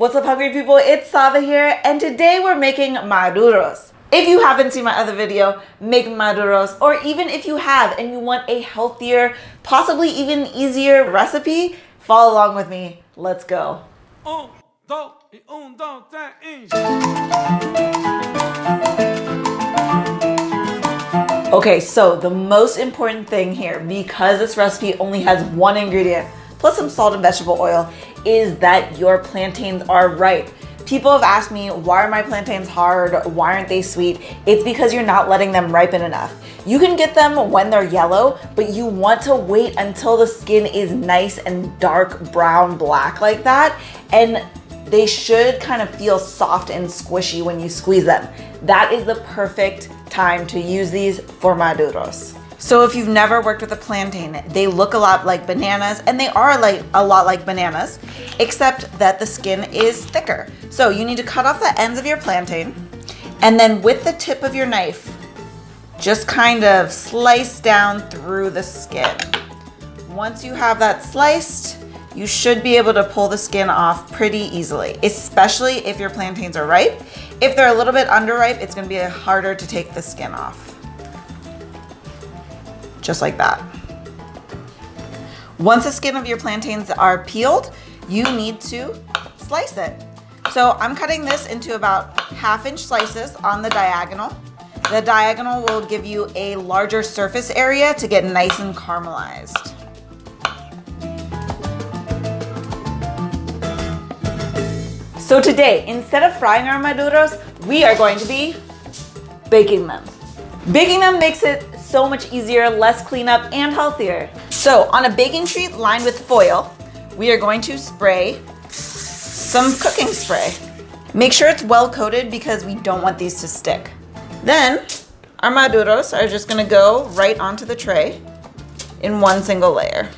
What's up, hungry people? It's Sava here, and today we're making Maduros. If you haven't seen my other video, making Maduros, or even if you have and you want a healthier, possibly even easier recipe, follow along with me. Let's go. Okay, so the most important thing here, because this recipe only has one ingredient, plus some salt and vegetable oil, is that your plantains are ripe. People have asked me, why are my plantains hard? Why aren't they sweet? It's because you're not letting them ripen enough. You can get them when they're yellow, but you want to wait until the skin is nice and dark brown black like that, and they should kind of feel soft and squishy when you squeeze them. That is the perfect time to use these for Maduros. So if you've never worked with a plantain, they look a lot like bananas, and they are like a lot like bananas, except that the skin is thicker. So you need to cut off the ends of your plantain, and then with the tip of your knife, just kind of slice down through the skin. Once you have that sliced, you should be able to pull the skin off pretty easily, especially if your plantains are ripe. If they're a little bit underripe, it's gonna be harder to take the skin off. Just like that. Once the skin of your plantains are peeled, you need to slice it. So I'm cutting this into about 1/2-inch slices on the diagonal. The diagonal will give you a larger surface area to get nice and caramelized. So today, instead of frying our Maduros, we are going to be baking them. Baking them makes it so much easier, less cleanup, and healthier. So on a baking sheet lined with foil, we are going to spray some cooking spray. Make sure it's well coated because we don't want these to stick. Then our Maduros are just gonna go right onto the tray in one single layer.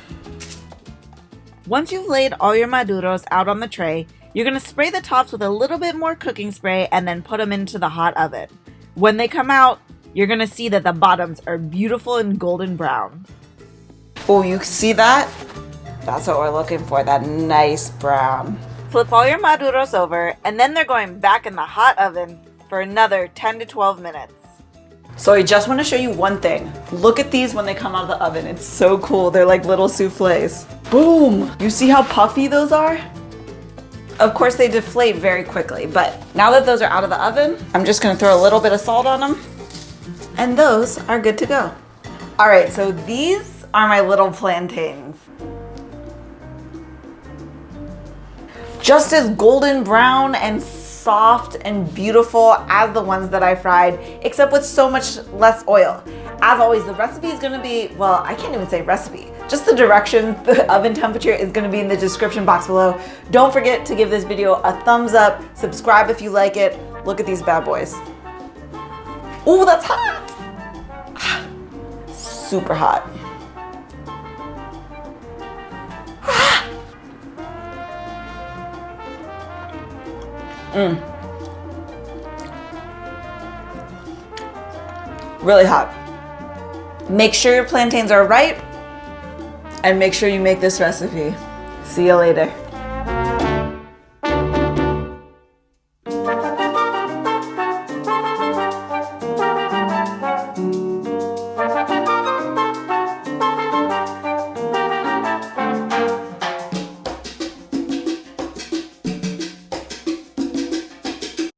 Once you've laid all your Maduros out on the tray, you're gonna spray the tops with a little bit more cooking spray and then put them into the hot oven. When they come out, you're gonna see that the bottoms are beautiful and golden brown. Oh, you see that? That's what we're looking for, that nice brown. Flip all your Maduros over, and then they're going back in the hot oven for another 10 to 12 minutes. So I just wanna show you one thing. Look at these when they come out of the oven. It's so cool, they're like little souffles. Boom! You see how puffy those are? Of course they deflate very quickly, but now that those are out of the oven, I'm just gonna throw a little bit of salt on them, and those are good to go. All right, so these are my little plantains. Just as golden brown and soft and beautiful as the ones that I fried, except with so much less oil. As always, the recipe is gonna be, well, I can't even say recipe, just the directions, the oven temperature is gonna be in the description box below. Don't forget to give this video a thumbs up, subscribe if you like it. Look at these bad boys. Oh, that's hot! Super hot. Really hot. Make sure your plantains are ripe, and make sure you make this recipe. See you later.